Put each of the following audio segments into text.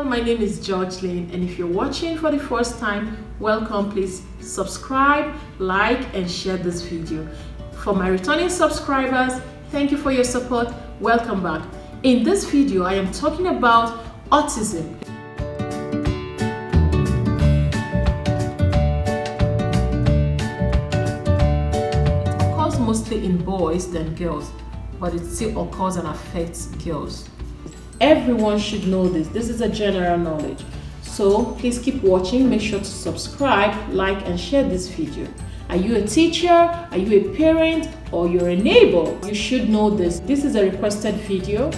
My name is George Lane, and if you're watching for the first time, welcome. Please subscribe, like, and share this video. For my returning subscribers, thank you for your support. Welcome back. In this video, I am talking about autism. It occurs mostly in boys than girls, but it still occurs and affects girls. Everyone should know this. This is a general knowledge. So please keep watching. Make sure to subscribe, like, and share this video. Are you a teacher? Are you a parent? Or you're a neighbor? You should know this. This is a requested video.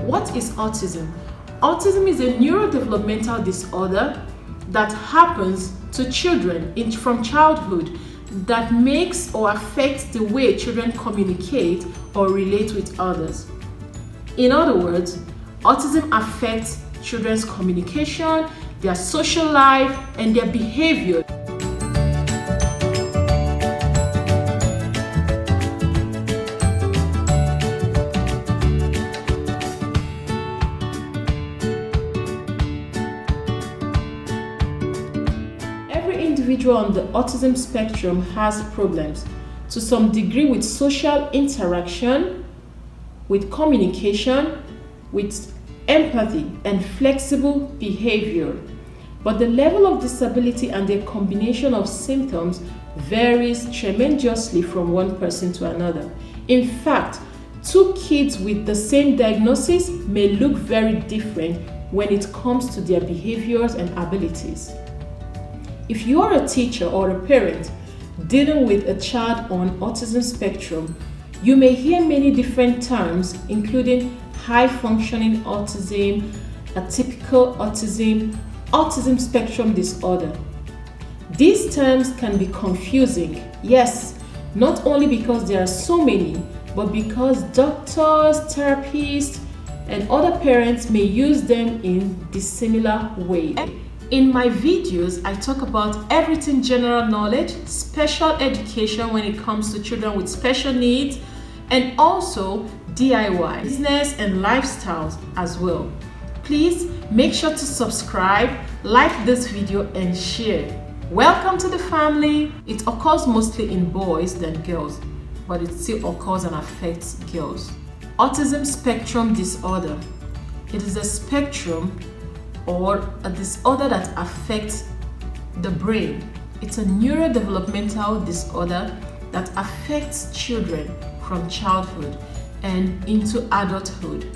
What is autism? Autism is a neurodevelopmental disorder that happens to children from childhood that makes or affects the way children communicate or relate with others. In other words, autism affects children's communication, their social life, and their behavior. Every individual on the autism spectrum has problems to some degree with social interaction, with communication, with empathy, and flexible behavior. But the level of disability and the combination of symptoms varies tremendously from one person to another. In fact, two kids with the same diagnosis may look very different when it comes to their behaviors and abilities. If you are a teacher or a parent dealing with a child on autism spectrum, you may hear many different terms, including high-functioning autism, atypical autism, autism spectrum disorder. These terms can be confusing, yes, not only because there are so many, but because doctors, therapists, and other parents may use them in dissimilar ways. In my videos, I talk about everything general knowledge, special education when it comes to children with special needs, and also DIY, business and lifestyles as well. Please make sure to subscribe, like this video, and share. Welcome to the family. It occurs mostly in boys than girls, but it still occurs and affects girls. Autism Spectrum Disorder. It is a spectrum or a disorder that affects the brain. It's a neurodevelopmental disorder that affects children from childhood and into adulthood.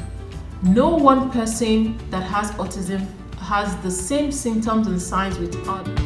No one person that has autism has the same symptoms and signs with others.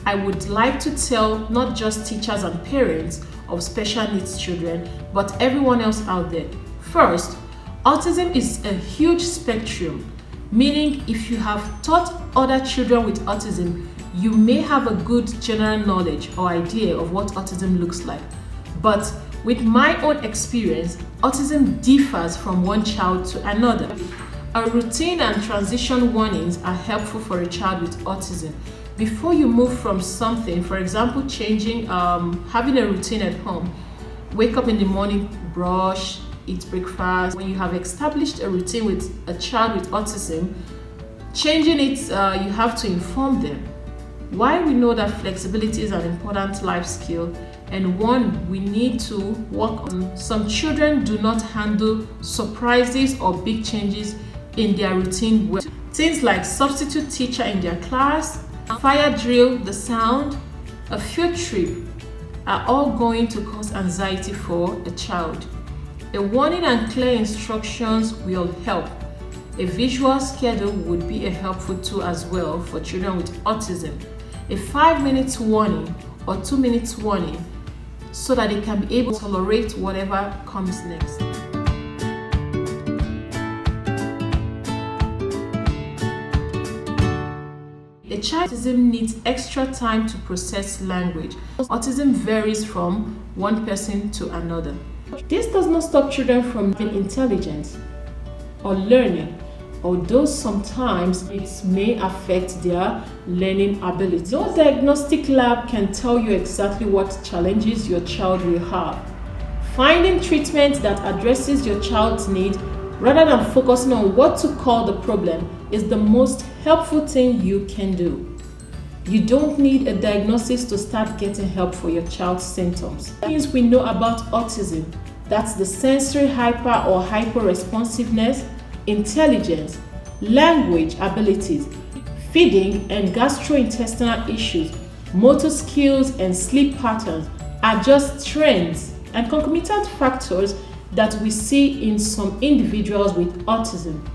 I would like to tell not just teachers and parents of special needs children, but everyone else out there. First, autism is a huge spectrum, meaning if you have taught other children with autism, you may have a good general knowledge or idea of what autism looks like. But with my own experience, autism differs from one child to another. A routine and transition warnings are helpful for a child with autism. Before you move from something, for example, changing, having a routine at home, wake up in the morning, brush, eat breakfast. When you have established a routine with a child with autism, changing it, you have to inform them. Why we know that flexibility is an important life skill and one we need to work on. Some children do not handle surprises or big changes in their routine well. Things like substitute teacher in their class, fire drill, the sound, a field trip are all going to cause anxiety for a child. A warning and clear instructions will help. A visual schedule would be a helpful tool as well for children with autism. A 5-minute warning or 2-minute warning so that they can be able to tolerate whatever comes next. A child with autism needs extra time to process language. Autism varies from one person to another. This does not stop children from being intelligent or learning, although sometimes it may affect their learning ability. No diagnostic lab can tell you exactly what challenges your child will have. Finding treatment that addresses your child's need rather than focusing on what to call the problem is the most helpful thing you can do. You don't need a diagnosis to start getting help for your child's symptoms. Things we know about autism, that's the sensory hyper or hyper-responsiveness, intelligence, language abilities, feeding and gastrointestinal issues, motor skills and sleep patterns are just trends and concomitant factors that we see in some individuals with autism.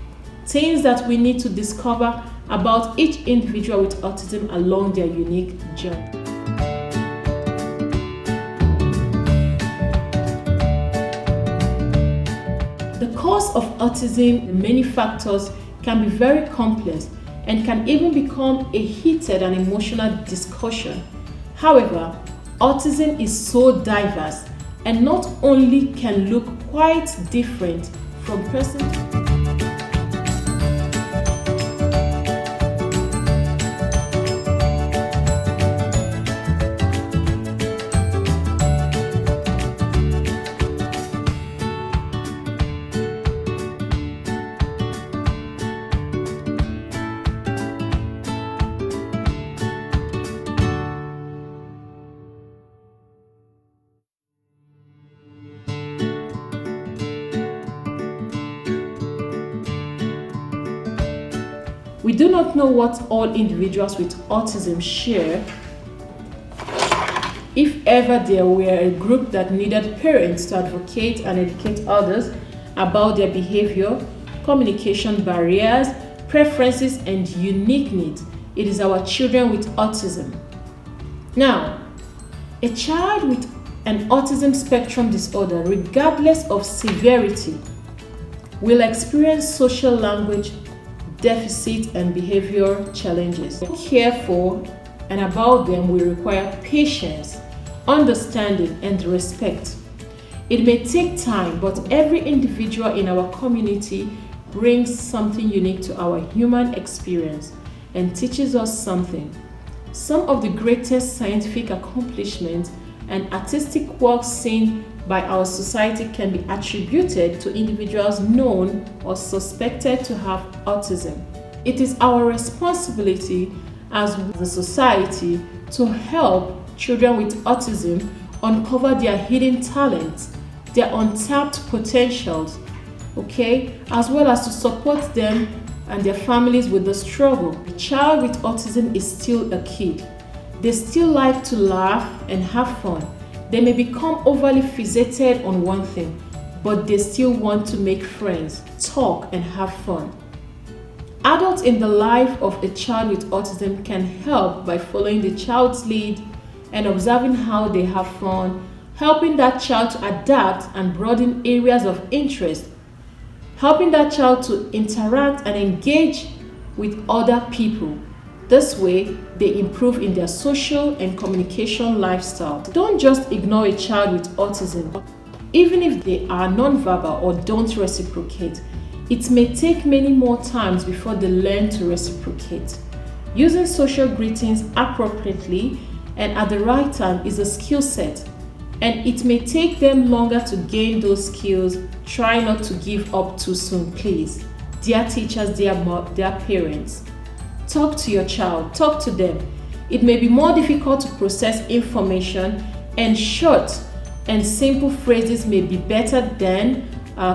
Things that we need to discover about each individual with autism along their unique journey. The cause of autism, many factors, can be very complex and can even become a heated and emotional discussion. However, autism is so diverse and not only can look quite different from person to We do not know what all individuals with autism share. If ever there were a group that needed parents to advocate and educate others about their behavior, communication barriers, preferences, and unique needs, it is our children with autism. Now, a child with an autism spectrum disorder, regardless of severity, will experience social language deficit and behavior challenges. Care for and about them will require patience, understanding, and respect. It may take time, but every individual in our community brings something unique to our human experience and teaches us something. Some of the greatest scientific accomplishments and artistic works seen by our society can be attributed to individuals known or suspected to have autism. It is our responsibility as a society to help children with autism uncover their hidden talents, their untapped potentials, as well as to support them and their families with the struggle. A child with autism is still a kid. They still like to laugh and have fun. They may become overly fixated on one thing, but they still want to make friends, talk, and have fun. Adults in the life of a child with autism can help by following the child's lead and observing how they have fun, helping that child to adapt and broaden areas of interest, helping that child to interact and engage with other people. This way, they improve in their social and communication lifestyle. Don't just ignore a child with autism. Even if they are nonverbal or don't reciprocate, it may take many more times before they learn to reciprocate. Using social greetings appropriately and at the right time is a skill set, and it may take them longer to gain those skills. Try not to give up too soon, please. Dear teachers, dear parents, talk to your child, talk to them. It may be more difficult to process information, and short and simple phrases may be better than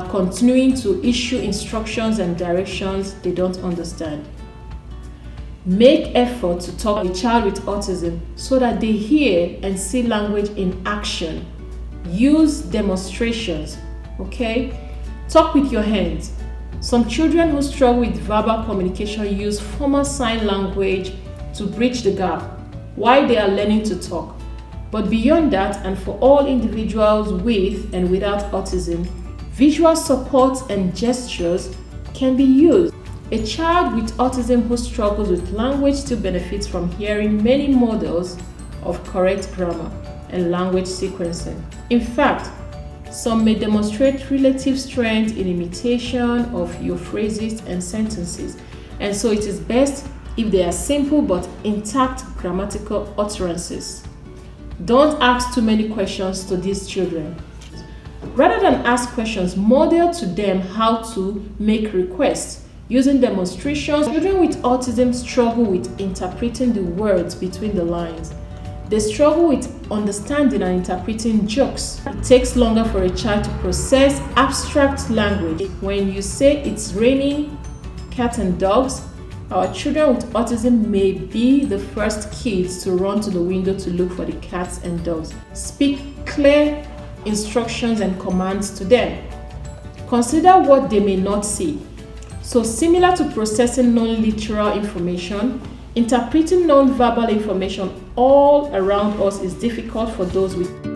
continuing to issue instructions and directions they don't understand. Make effort to talk to a child with autism so that they hear and see language in action. Use demonstrations, Okay? Talk with your hands. Some children who struggle with verbal communication use formal sign language to bridge the gap while they are learning to talk. But beyond that, and for all individuals with and without autism, visual support and gestures can be used. A child with autism who struggles with language still benefits from hearing many models of correct grammar and language sequencing. In fact, some may demonstrate relative strength in imitation of your phrases and sentences, and so it is best if they are simple but intact grammatical utterances. Don't ask too many questions to these children. Rather than ask questions, model to them how to make requests using demonstrations. Children with autism struggle with interpreting the words between the lines. They struggle with understanding and interpreting jokes. It takes longer for a child to process abstract language. When you say it's raining cats and dogs, our children with autism may be the first kids to run to the window to look for the cats and dogs. Speak clear instructions and commands to them. Consider what they may not see. So, similar to processing non-literal information, interpreting non-verbal information all around us is difficult for those with